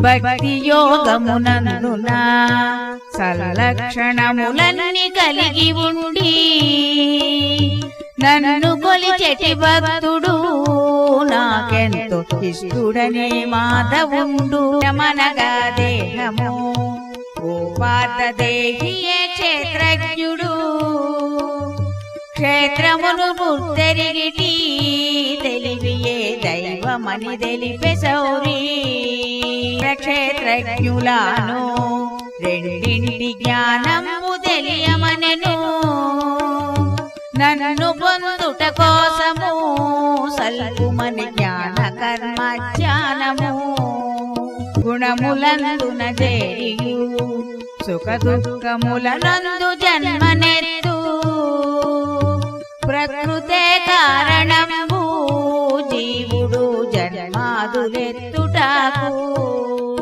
భక్తి యోగమునందున సల్లక్షణములన్నీ కలిగి ఉండి నన్ను కొలిచెటి భక్తుడు నాకెంతో ఇష్టుడనే మాధవుండు. మనగా దేహము ఉపార్థదేహియే క్షేత్రజ్ఞుడు. క్షేత్రమును గుర్తెరిగిటి తెలివియే దైవమని తెలిపే సౌరీ. క్షేత్రజ్ఞులను రెండింటి జ్ఞానము తెలియమనెను. నన్ను పొందుట కోసము సల్పుమని జ్ఞాన కర్మ జ్ఞానము. గుణములందున చేరియు సుఖ దుఃఖములనందు జన్మనెత్తు. ప్రకృతే కారణంబు జీవుడు జన్మాదులెత్తుటకు.